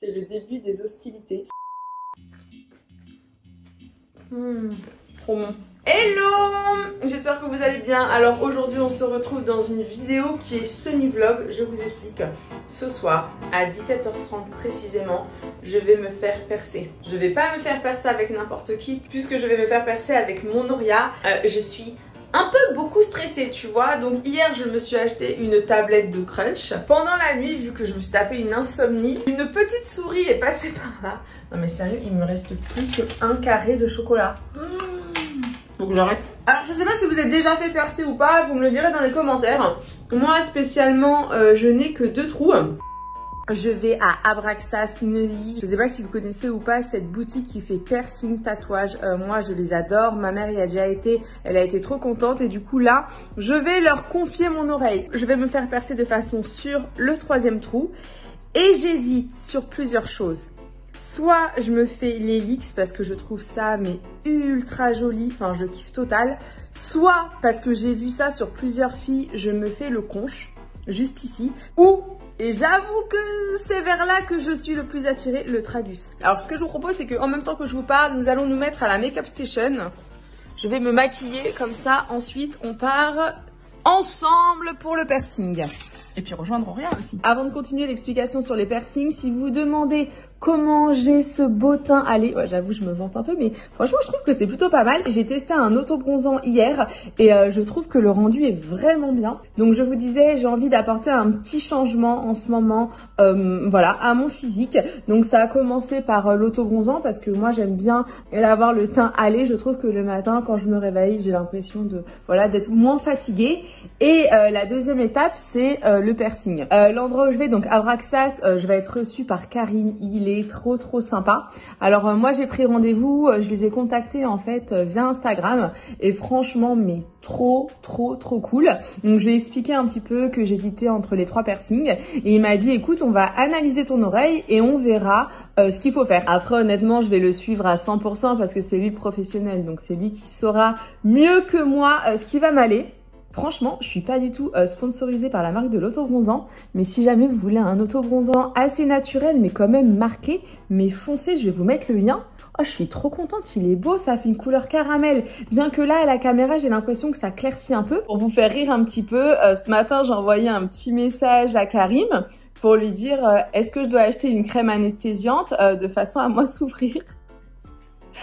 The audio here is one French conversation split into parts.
C'est le début des hostilités. Trop bon. Hello! J'espère que vous allez bien. Alors aujourd'hui on se retrouve dans une vidéo qui est semi-vlog. Je vous explique. Ce soir à 17h30 précisément, je vais me faire percer. Je vais pas me faire percer avec n'importe qui puisque je vais me faire percer avec mon Oria. Je suis un peu beaucoup stressée, tu vois. Donc hier je me suis acheté une tablette de crunch. Pendant la nuit, vu que je me suis tapé une insomnie, une petite souris est passée par là. Non mais sérieux, il me reste plus qu'un carré de chocolat. Faut que j'arrête. Alors je sais pas si vous êtes déjà fait percer ou pas, vous me le direz dans les commentaires. Moi spécialement, je n'ai que 2 trous. Je vais à Abraxas Neuilly. Je sais pas si vous connaissez ou pas cette boutique qui fait piercing, tatouage. Moi, je les adore. Ma mère y a déjà été. Elle a été trop contente. Et du coup, là, je vais leur confier mon oreille. Je vais me faire percer de façon sur le 3e trou. Et j'hésite sur plusieurs choses. Soit je me fais l'hélix parce que je trouve ça mais ultra joli. Enfin, je kiffe total. Soit parce que j'ai vu ça sur plusieurs filles, je me fais le conche. Juste ici. Ou... Et j'avoue que c'est vers là que je suis le plus attirée, le tragus. Alors ce que je vous propose, c'est qu'en même temps que je vous parle, nous allons nous mettre à la make-up station. Je vais me maquiller comme ça. Ensuite, on part ensemble pour le piercing. Et puis rejoindre Oria aussi. Avant de continuer l'explication sur les piercings, si vous demandez comment j'ai ce beau teint, allez, ouais, j'avoue je me vante un peu, mais franchement je trouve que c'est plutôt pas mal. J'ai testé un auto-bronzant hier et je trouve que le rendu est vraiment bien. Donc je vous disais, j'ai envie d'apporter un petit changement en ce moment, voilà, à mon physique. Donc ça a commencé par l'auto-bronzant parce que moi j'aime bien avoir le teint allé. Je trouve que le matin quand je me réveille, j'ai l'impression de, voilà, d'être moins fatiguée. Et la deuxième étape, c'est le piercing. L'endroit où je vais, donc à Abraxas, je vais être reçue par Karim. Il est trop sympa. Alors moi j'ai pris rendez-vous, je les ai contactés en fait via Instagram et franchement mais trop cool. Donc je lui ai expliqué un petit peu que j'hésitais entre les 3 piercings et il m'a dit écoute, on va analyser ton oreille et on verra ce qu'il faut faire. Après honnêtement je vais le suivre à 100% parce que c'est lui le professionnel, donc c'est lui qui saura mieux que moi ce qui va m'aller. Franchement, je suis pas du tout sponsorisée par la marque de l'auto-bronzant, mais si jamais vous voulez un auto-bronzant assez naturel, mais quand même marqué, mais foncé, je vais vous mettre le lien. Oh, je suis trop contente, il est beau, ça fait une couleur caramel. Bien que là, à la caméra, j'ai l'impression que ça claircit un peu. Pour vous faire rire un petit peu, ce matin, j'ai envoyé un petit message à Karim pour lui dire est-ce que je dois acheter une crème anesthésiante de façon à moins souffrir.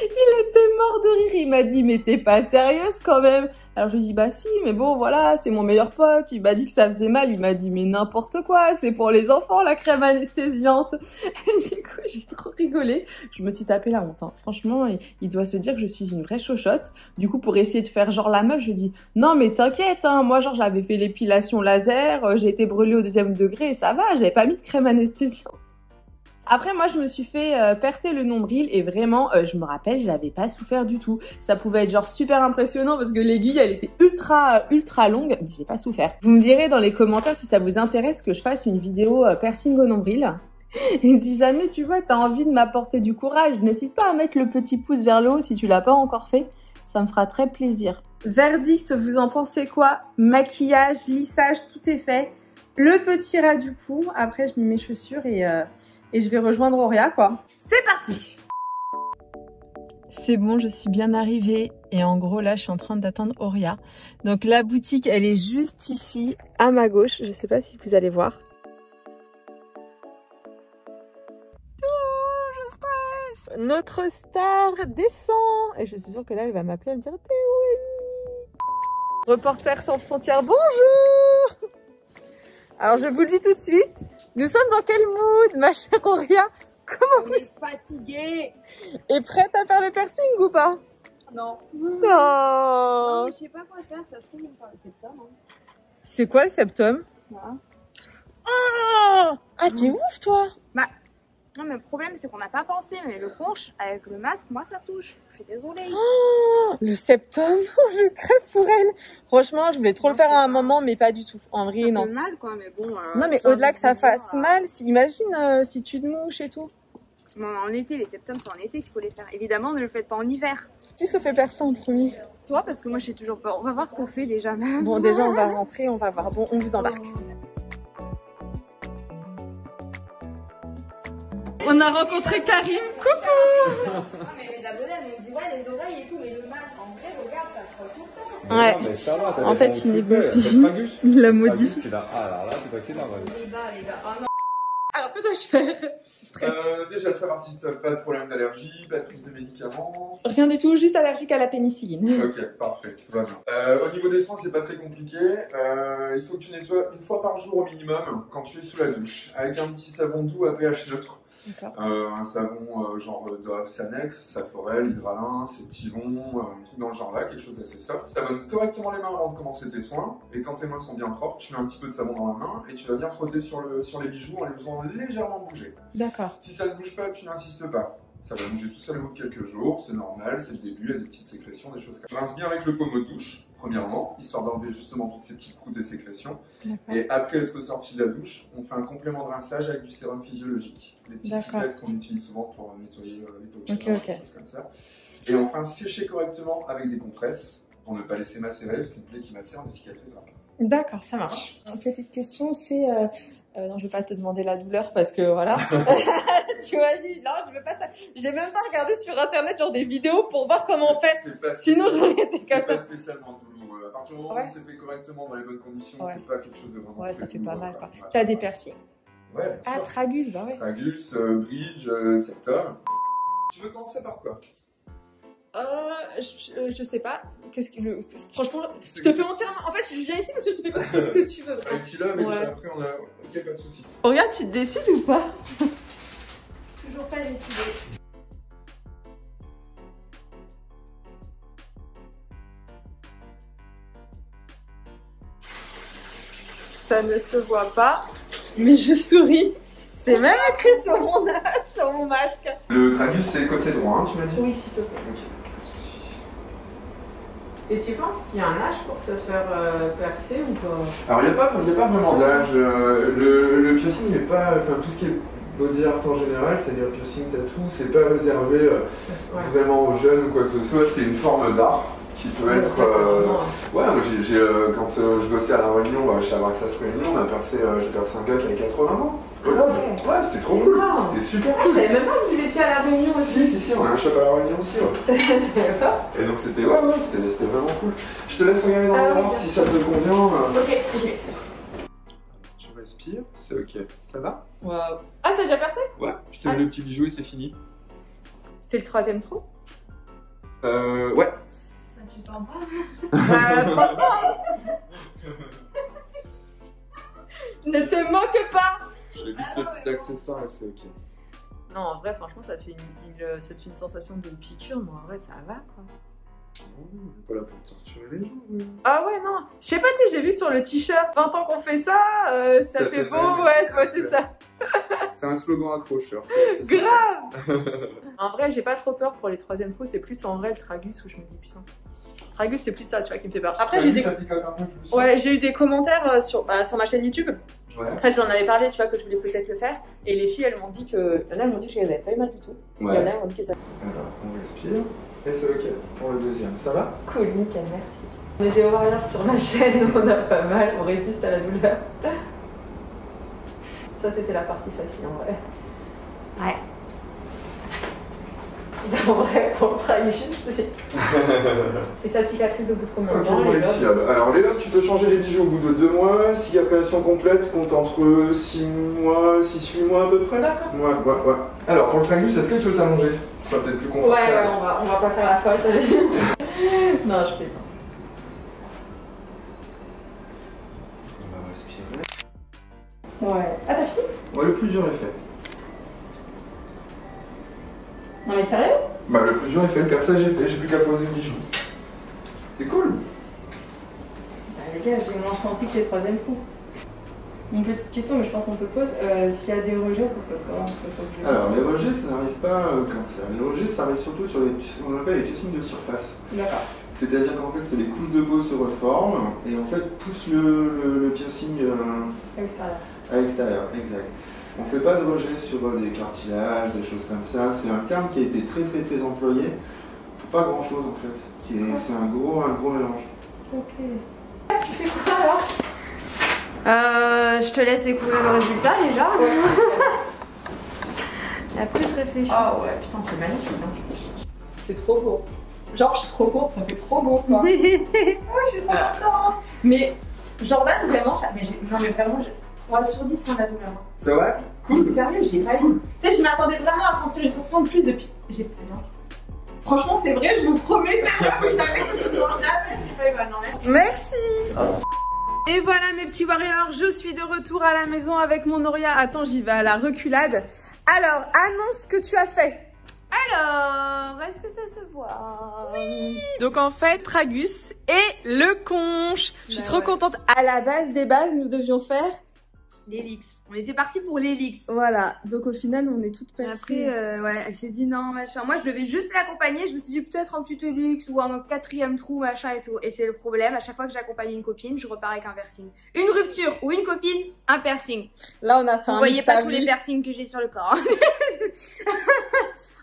Il était mort de rire, il m'a dit mais t'es pas sérieuse quand même. Alors je lui dis bah si, mais bon voilà, c'est mon meilleur pote, il m'a dit que ça faisait mal, il m'a dit mais n'importe quoi, c'est pour les enfants la crème anesthésiante. Et du coup j'ai trop rigolé, je me suis tapé la honte, hein. Franchement il doit se dire que je suis une vraie chochotte. Du coup pour essayer de faire genre la meuf, je lui dis non mais t'inquiète, hein, moi genre j'avais fait l'épilation laser, j'ai été brûlée au 2e degré et ça va, j'avais pas mis de crème anesthésiante. Après, moi, je me suis fait percer le nombril et vraiment, je me rappelle, j'avais pas souffert du tout. Ça pouvait être genre super impressionnant parce que l'aiguille, elle était ultra longue, mais j'ai pas souffert. Vous me direz dans les commentaires si ça vous intéresse que je fasse une vidéo piercing au nombril. Et si jamais, tu vois, t'as envie de m'apporter du courage, n'hésite pas à mettre le petit pouce vers le haut si tu l'as pas encore fait. Ça me fera très plaisir. Verdict, vous en pensez quoi? Maquillage, lissage, tout est fait. Le petit ras du cou. Après, je mets mes chaussures et je vais rejoindre Oria, quoi. C'est parti! C'est bon, je suis bien arrivée. Et en gros, là, je suis en train d'attendre Oria. Donc, la boutique, elle est juste ici, à ma gauche. Je sais pas si vous allez voir. Oh, je stresse! Notre star descend. Et je suis sûre que là, elle va m'appeler et me dire « T'es où, Amy ?» Reporter sans frontières, bonjour! Alors, je vous le dis tout de suite. Nous sommes dans quel mood, ma chère Oria? Comment vous êtes fatiguée? Et prête à faire le piercing ou pas? Non. Non. Non, mais je sais pas quoi faire, ça se trouve, on va faire le septum. Hein. C'est quoi le septum? Voilà. Oh ah, t'es ouf, toi? Bah, non, mais le problème, c'est qu'on n'a pas pensé, mais le conche, avec le masque, moi, ça touche. Je suis désolée. Oh, le septum, je crève pour elle. Franchement, je voulais trop le faire à un moment, mais pas du tout. En vrai, non. Ça fait mal, quoi, mais bon. Non, mais au-delà que ça fasse mal, imagine si tu te mouches et tout. Bon, en été, les septums, c'est en été qu'il faut les faire. Évidemment, ne le faites pas en hiver. Qui se fait percer en premier? Toi, parce que moi, j'ai toujours peur. On va voir ce qu'on fait déjà. Bon, déjà, on va rentrer, on va voir. Bon, on vous embarque. On a rencontré Karim, coucou. Non mais mes abonnés m'ont dit ouais les oreilles et tout, mais le masque en vrai regarde ça frotte tout le temps. Ouais. Mais ça va, ça En fait, il négocie. Il la modifie. Ah alors là, c'est toi qui l'as. Les gars, oh non. Alors que dois-je faire? Déjà savoir si tu n'as pas de problème d'allergie, pas de prise de médicaments. Rien du tout, juste allergique à la pénicilline. Ok, parfait, tout va bien. Au niveau des soins, c'est pas très compliqué. Il faut que tu nettoies une fois par jour au minimum quand tu es sous la douche, avec un petit savon doux à pH neutre. Un savon genre Dove, Sanex, Saforel, Hydralin, Cétivon, un truc dans le genre là, quelque chose d'assez soft. Tu savonnes correctement les mains avant de commencer tes soins, et quand tes mains sont bien propres, tu mets un petit peu de savon dans la main et tu vas bien frotter sur les bijoux en les faisant légèrement bouger. D'accord. Si ça ne bouge pas, tu n'insistes pas. Ça va bouger tout seul au bout de quelques jours, c'est normal, c'est le début, il y a des petites sécrétions, des choses comme ça. Je rince bien avec le pommeau de douche, premièrement, histoire d'enlever justement toutes ces petites croûtes et sécrétions. Et après être sorti de la douche, on fait un complément de rinçage avec du sérum physiologique. Les petites pipettes qu'on utilise souvent pour nettoyer les peaux, des choses comme ça. Et enfin, sécher correctement avec des compresses, pour ne pas laisser macérer, parce qu'une plaie qui macère ne cicatrisera pas. D'accord, ça marche. Une petite question, c'est... non, je vais pas te demander la douleur parce que voilà. Tu vois, non, je vais pas ça. J'ai même pas regardé sur internet genre des vidéos pour voir comment on fait. Sinon, j'aurais été comme ça. C'est pas spécialement douloureux. À partir du moment où c'est fait correctement dans les bonnes conditions, c'est pas quelque chose de vraiment très ça fait douloureux, pas mal. Quoi. Ouais. T'as des piercings? Ouais, bien sûr. Tragus, bah ouais. Tragus, bridge, septum. Tu veux commencer par quoi? Je sais pas. Franchement, je te fais mentir. En fait, je viens ici parce que je te fais pas ce que tu veux. Un petit love et puis après on a. Ok, pas de soucis. Regarde, tu te décides ou pas? Toujours pas décidé. Ça ne se voit pas, mais je souris. C'est même écrit sur mon masque. Le tragus, c'est côté droit, hein, tu m'as dit? Oui, s'il te plaît. Et tu penses qu'il y a un âge pour se faire percer ou pas? Alors, il n'y a pas vraiment d'âge. Le piercing n'est pas. Enfin, tout ce qui est body art en général, c'est-à-dire piercing, tattoo, c'est pas réservé vraiment aux jeunes ou quoi que ce soit. C'est une forme d'art qui peut être. Ouais, moi, quand je bossais à La Réunion, chez Abraxas Réunion, j'ai percé un gars qui avait 80 ans. Ouais, c'était trop cool. C'était super cool. Je savais même pas que vous étiez à La Réunion aussi. Si, on a un shop à La Réunion aussi, ouais. Je savais pas. Et donc c'était vraiment cool. Je te laisse regarder dans le ventre si ça te convient. Ok. Tu respires, c'est ok. Ça va? Waouh. Ah, t'as déjà percé? Ouais, je te mets le petit bijou et c'est fini. C'est le 3e trou? Ouais. Tu sens pas? Franchement. Ne te moque pas. J'ai vu ce petit accessoire et c'est ok. Non, en vrai, franchement, ça te fait une sensation de piqûre, mais en vrai, ça va, quoi. Oh, on est pas là pour torturer les gens. Mais... Ah ouais, non. Je sais pas, tu sais, j'ai vu sur le t-shirt 20 ans qu'on fait ça, ça fait beau, ouais, c'est ça. C'est un slogan accrocheur. Grave. En vrai, j'ai pas trop peur pour les 3e trous, c'est plus en vrai le tragus où je me dis putain. Tragus, c'est plus ça, tu vois, qui me fait peur. Après, j'ai eu des commentaires sur ma chaîne YouTube. Ouais. Après, j'en avais parlé, tu vois, que je voulais peut-être le faire. Et les filles, elles m'ont dit que. Il y en a, elles m'ont dit que je n'avais pas eu mal du tout. Ouais. Il y en a, elles m'ont dit que ça. Alors, on respire. Et c'est ok pour le 2e. Ça va? Cool, nickel, merci. On est des haut-parleurs sur ma chaîne, on a pas mal, on résiste à la douleur. Ça, c'était la partie facile en vrai. Ouais. En vrai, pour le tragus, c'est. Et ça cicatrise au bout de combien de temps? Alors, les lobes, tu peux changer les bijoux au bout de 2 mois. Cicatrisation complète compte entre 6 mois, 6-8 mois à peu près. D'accord. Ouais. Alors, pour le tragus, est-ce que tu veux t'allonger? Ça sera peut-être plus confortable. Ouais, on va pas faire la folle, t'as vu? Non, je plaisante. On va respirer. Ouais. Ah, t'as fini? Ouais, le plus dur est fait. Non mais sérieux? Bah le plus dur est fait, le perçage est fait, j'ai plus qu'à poser le bijou. C'est cool. Bah les gars, j'ai moins senti que les 3e coups. Une petite question, mais je pense qu'on te pose, s'il y a des rejets, ça se passe comment? Alors les rejets, ça n'arrive pas comme ça. Les rejets, ça arrive surtout sur ce qu'on appelle les piercings de surface. D'accord. C'est-à-dire qu'en fait, les couches de peau se reforment et en fait poussent le piercing à l'extérieur, exact. On ne fait pas de rejet sur des cartilages, des choses comme ça. C'est un terme qui a été très employé pour pas grand chose en fait. C'est un gros mélange. Ok. Tu fais quoi alors? Je te laisse découvrir le résultat déjà. Et après, je réfléchis. Oh ouais, putain, c'est magnifique. Hein. C'est trop beau. Genre, je suis trop courte, ça fait trop beau, quoi. Oh, je suis trop contente. Mais Jordan, vraiment, non, mais vraiment, 3 sur 10 en la douleur. C'est vrai? Cool. Sérieux, j'ai pas vu. Tu sais, je m'attendais vraiment à sentir une sensation de plus depuis. Franchement, c'est vrai, je vous promets, c'est vrai, vous savez que je ne mange jamais. J'ai pas eu mal, non, merci. Et voilà mes petits warriors, je suis de retour à la maison avec mon Noria. Attends, j'y vais à la reculade. Alors, annonce ce que tu as fait. Alors, est-ce que ça se voit? Oui. Donc en fait, Tragus et le conche. Je suis trop contente. À la base des bases, nous devions faire l'hélix. On était parti pour l'hélix. Voilà, donc au final, on est toutes passées. Après, ouais, elle s'est dit non, machin. Moi, je devais juste l'accompagner. Je me suis dit peut-être un petit hélix ou un 4e trou, machin et tout. Et c'est le problème. À chaque fois que j'accompagne une copine, je repars avec un piercing. Une rupture ou une copine, un piercing. Là, on a fait Vous voyez pas tous les piercings que j'ai sur le corps.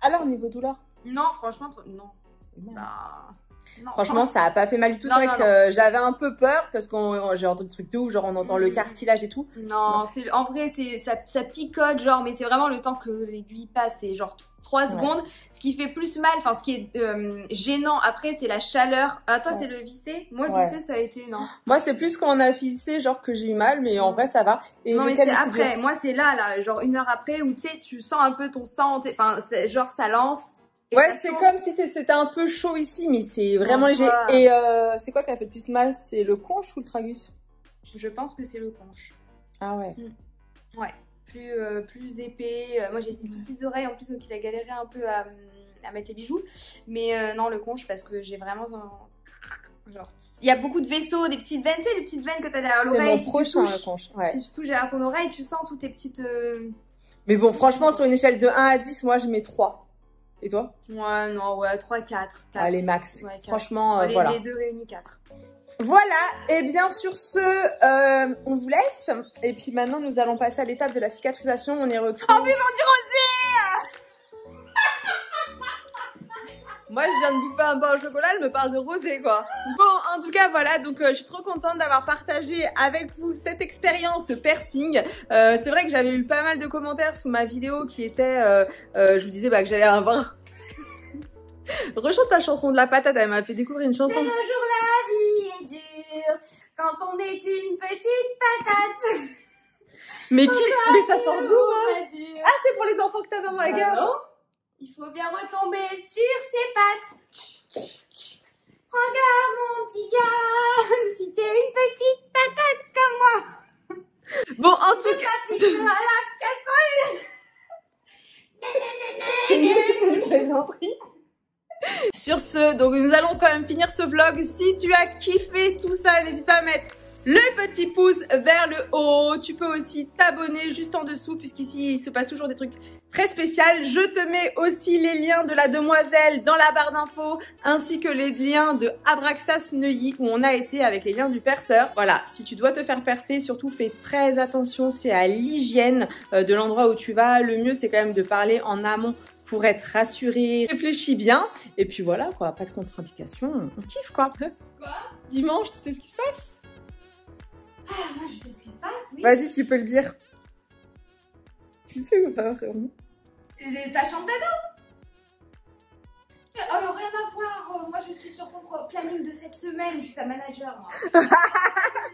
Alors, niveau douleur? Non, franchement, non. Bah... Non, franchement, ça a pas fait mal du tout. C'est vrai que j'avais un peu peur parce que j'ai entendu des trucs de ouf, genre on entend le cartilage et tout. Non, en vrai, ça picote, genre, mais c'est vraiment le temps que l'aiguille passe, c'est genre 3 secondes. Ce qui fait plus mal, enfin, ce qui est gênant après, c'est la chaleur. Ah, toi, c'est le vissé? Moi, le vissé, ça a été, non. Moi, c'est plus quand on a vissé, genre que j'ai eu mal, mais en vrai, ça va. Et non, mais c'est après. Moi, c'est là, genre 1 heure après, où tu sais, tu sens un peu ton sang, enfin, genre, ça lance. Ouais, c'est comme si c'était un peu chaud ici, mais c'est vraiment léger. Et c'est quoi qui a fait le plus mal? C'est le conche ou le tragus? Je pense que c'est le conche. Ah ouais. Ouais, plus épais. Moi, j'ai des toutes petites oreilles en plus, donc il a galéré un peu à mettre les bijoux. Mais non, le conche, parce que j'ai vraiment... Genre, il y a beaucoup de vaisseaux, des petites veines, tu sais, les petites veines que t'as derrière l'oreille. C'est mon prochain, le conche. Ouais. Si tu touches derrière ton oreille, tu sens toutes tes petites... Mais bon, franchement, sur une échelle de 1 à 10, moi, je mets 3. Et toi? Ouais, non, ouais, 3, 4. Allez, max. Ouais, franchement, voilà. Les deux réunis, 4. Voilà, et bien sur ce, on vous laisse. Et puis maintenant, nous allons passer à l'étape de la cicatrisation. On y retrouve. Oh, buvons du rosé. Moi, je viens de bouffer un pain au chocolat, elle me parle de rosé, quoi. Bon, en tout cas, voilà, donc je suis trop contente d'avoir partagé avec vous cette expérience piercing. C'est vrai que j'avais eu pas mal de commentaires sous ma vidéo qui étaient, je vous disais que j'allais avoir... Rechante ta chanson de la patate, elle m'a fait découvrir une chanson. C'est le jour la vie est dure, quand on est une petite patate. Mais ça sort d'où, hein? Ah, c'est pour les enfants que t'avais en magasin. Il faut bien retomber sur ses pattes. Regarde mon petit gars, si t'es une petite patate comme moi. Bon, en tout cas... à la casserole. C'est une plaisanterie. Sur ce, donc nous allons quand même finir ce vlog. Si tu as kiffé tout ça, n'hésite pas à mettre le petit pouce vers le haut. Tu peux aussi t'abonner juste en dessous, puisqu'ici il se passe toujours des trucs très spéciaux. Je te mets aussi les liens de la demoiselle dans la barre d'infos, ainsi que les liens de Abraxas Neuilly où on a été avec les liens du perceur. Voilà, si tu dois te faire percer, surtout fais très attention, c'est à l'hygiène de l'endroit où tu vas. Le mieux c'est quand même de parler en amont pour être rassuré, réfléchis bien, et puis voilà quoi, pas de contre-indication, on kiffe quoi. Quoi? Dimanche, tu sais ce qui se passe? Ah, moi je sais ce qui se passe, oui. Vas-y, tu peux le dire. Tu sais ou pas vraiment? Ta chambre d'ado? Alors rien à voir, moi je suis sur ton planning de cette semaine, je suis sa manager moi. De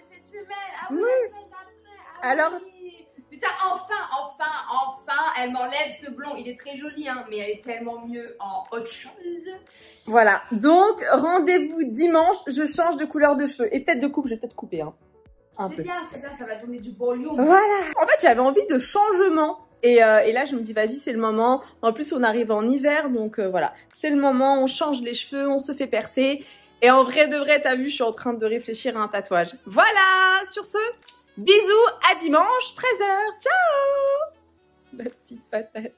cette semaine, ah oui, la semaine d'après, ah alors... oui. Putain, enfin, elle m'enlève ce blond. Il est très joli, hein, mais elle est tellement mieux en autre chose. Voilà, donc rendez-vous dimanche, je change de couleur de cheveux. Et peut-être de coupe, je vais peut-être couper, hein. C'est bien, ça va donner du volume. Voilà, en fait j'avais envie de changement. Et là je me dis vas-y c'est le moment. En plus on arrive en hiver, donc voilà. C'est le moment, on change les cheveux, on se fait percer. Et en vrai de vrai, t'as vu, je suis en train de réfléchir à un tatouage. Voilà, sur ce... Bisous, à dimanche, 13h. Ciao! La petite patate.